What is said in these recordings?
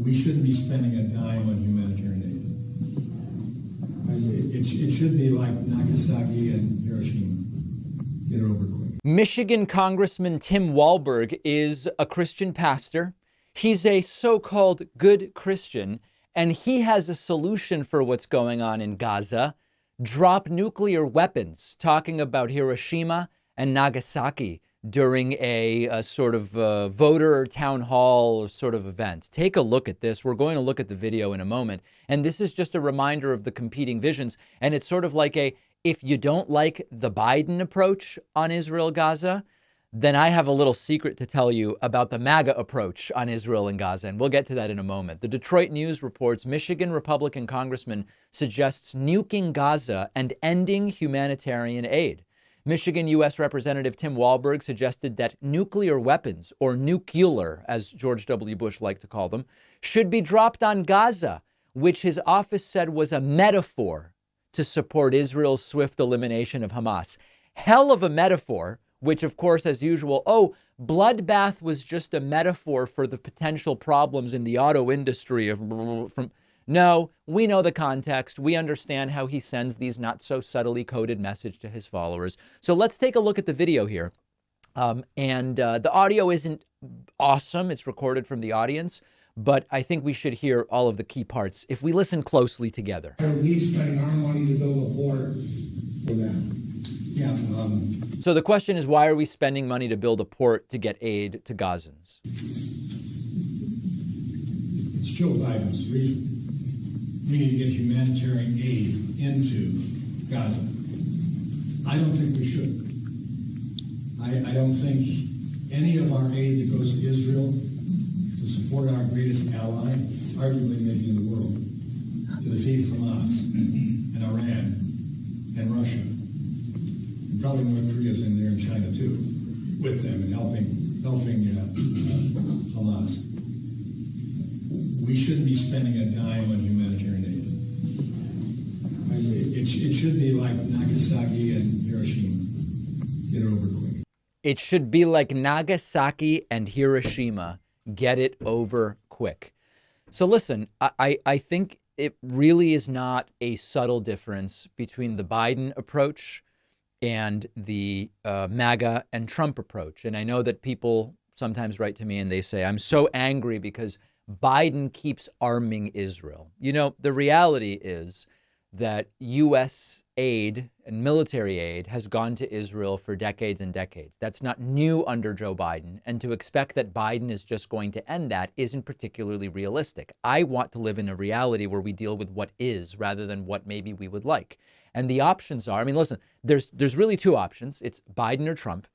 We shouldn't be spending a dime on humanitarian aid. It should be like Nagasaki and Hiroshima. Get it over quick. Michigan Congressman Tim Walberg is a Christian pastor. He's a so-called good Christian, and he has a solution for what's going on in Gaza. Drop nuclear weapons, talking about Hiroshima and Nagasaki during a sort of voter town hall sort of event. Take a look at this. We're going to look at the video in a moment. And this is just a reminder of the competing visions. And it's sort of like if you don't like the Biden approach on Israel-Gaza, then I have a little secret to tell you about the MAGA approach on Israel and Gaza, and we'll get to that in a moment. The Detroit News reports Michigan Republican Congressman suggests nuking Gaza and ending humanitarian aid. Michigan U.S. Representative Tim Walberg suggested that nuclear weapons, or nuclear, as George W. Bush liked to call them, should be dropped on Gaza, which his office said was a metaphor to support Israel's swift elimination of Hamas. Hell of a metaphor, which, of course, as usual, bloodbath was just a metaphor for the potential problems in the auto industry. No, we know the context. We understand how he sends these not so subtly coded messages to his followers. So let's take a look at the video here. The audio isn't awesome. It's recorded from the audience, but I think we should hear all of the key parts if we listen closely together. Are we spending our money to build a port for them? Yeah. So the question is, why are we spending money to build a port to get aid to Gazans? It's Joe Biden's reason. We need to get humanitarian aid into Gaza. I don't think we should. I don't think any of our aid that goes to Israel to support our greatest ally, arguably maybe in the world, to defeat Hamas and Iran and Russia, and probably North Korea's in there and China too, with them and helping Hamas. We shouldn't be spending a dime on humanitarian aid. It should be like Nagasaki and Hiroshima. Get it over quick. It should be like Nagasaki and Hiroshima. Get it over quick. So listen, I think it really is not a subtle difference between the Biden approach and the MAGA and Trump approach. And I know that people sometimes write to me and they say, I'm so angry because Biden keeps arming Israel. You know, the reality is that U.S. aid and military aid has gone to Israel for decades and decades. That's not new under Joe Biden. And to expect that Biden is just going to end that isn't particularly realistic. I want to live in a reality where we deal with what is rather than what maybe we would like. And the options are, I mean, listen, there's really two options. It's Biden or Trump.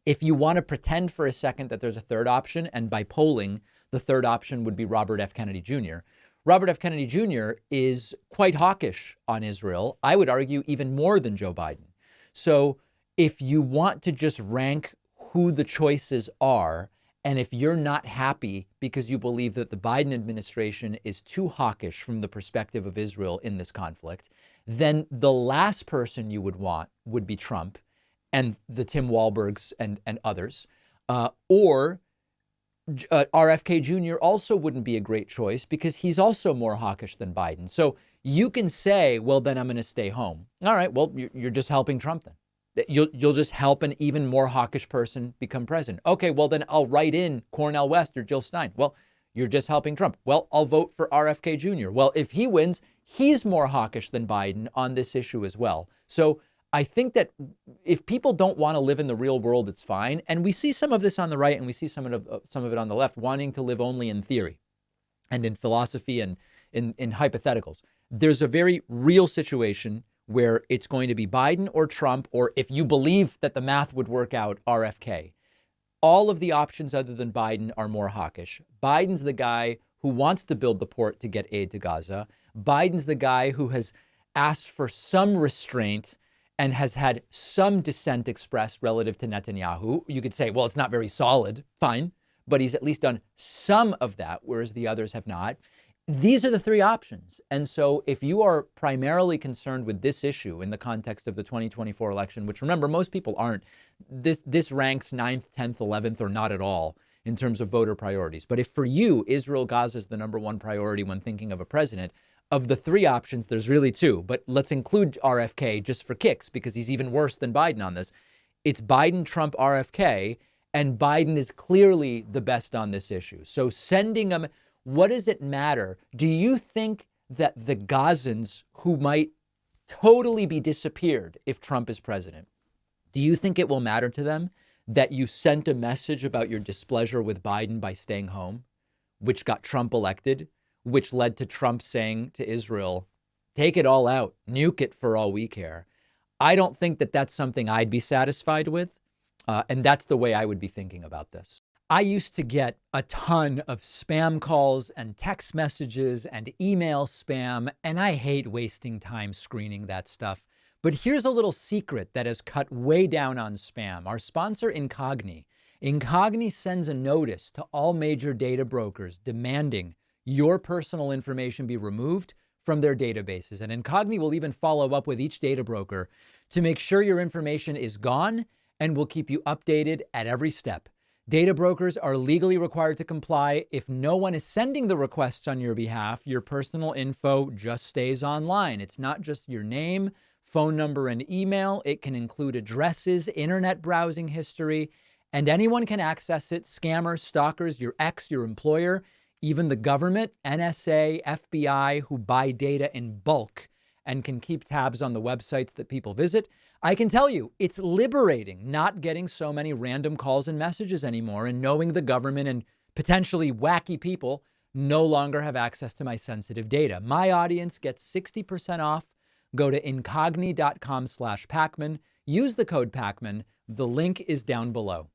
If you want to pretend for a second that there's a third option, and by polling, the third option would be Robert F. Kennedy Jr. Robert F. Kennedy Jr. is quite hawkish on Israel. I would argue even more than Joe Biden. So if you want to just rank who the choices are, and if you're not happy because you believe that the Biden administration is too hawkish from the perspective of Israel in this conflict, then the last person you would want would be Trump and the Tim Walbergs and others, or RFK Jr. also wouldn't be a great choice because he's also more hawkish than Biden. So you can say, well, then I'm going to stay home. All right, well, you're just helping Trump then. You'll just help an even more hawkish person become president. Okay, well, then I'll write in Cornel West or Jill Stein. Well, you're just helping Trump. Well, I'll vote for RFK Jr. Well, if he wins, he's more hawkish than Biden on this issue as well. So I think that if people don't want to live in the real world, it's fine. And we see some of this on the right and we see some of it on the left, wanting to live only in theory and in philosophy and in hypotheticals. There's a very real situation where it's going to be Biden or Trump, or if you believe that the math would work out, RFK. All of the options other than Biden are more hawkish. Biden's the guy who wants to build the port to get aid to Gaza. Biden's the guy who has asked for some restraint and has had some dissent expressed relative to Netanyahu. You could say, well, it's not very solid. Fine. But he's at least done some of that, whereas the others have not. These are the three options. And so if you are primarily concerned with this issue in the context of the 2024 election, which remember, most people aren't, this ranks 9th, 10th, 11th, or not at all in terms of voter priorities. But if for you, Israel, Gaza is the number one priority when thinking of a president, of the three options, there's really two. But let's include RFK just for kicks, because he's even worse than Biden on this. It's Biden, Trump, RFK, and Biden is clearly the best on this issue. So sending them, what does it matter? Do you think that the Gazans, who might totally be disappeared if Trump is president, do you think it will matter to them that you sent a message about your displeasure with Biden by staying home, which got Trump elected, which led to Trump saying to Israel, take it all out, nuke it for all we care? I don't think that that's something I'd be satisfied with. And that's the way I would be thinking about this. I used to get a ton of spam calls and text messages and email spam, and I hate wasting time screening that stuff. But here's a little secret that has cut way down on spam. Our sponsor, Incogni. Incogni sends a notice to all major data brokers demanding your personal information be removed from their databases. And Incogni will even follow up with each data broker to make sure your information is gone and will keep you updated at every step. Data brokers are legally required to comply. If no one is sending the requests on your behalf, your personal info just stays online. It's not just your name, phone number, and email. It can include addresses, internet browsing history, and anyone can access it. Scammers, stalkers, your ex, your employer, even the government, NSA, FBI, who buy data in bulk and can keep tabs on the websites that people visit. I can tell you, it's liberating not getting so many random calls and messages anymore, and knowing the government and potentially wacky people no longer have access to my sensitive data. My audience gets 60% off. Go to incogni.com/Pacman. Use the code Pacman. The link is down below.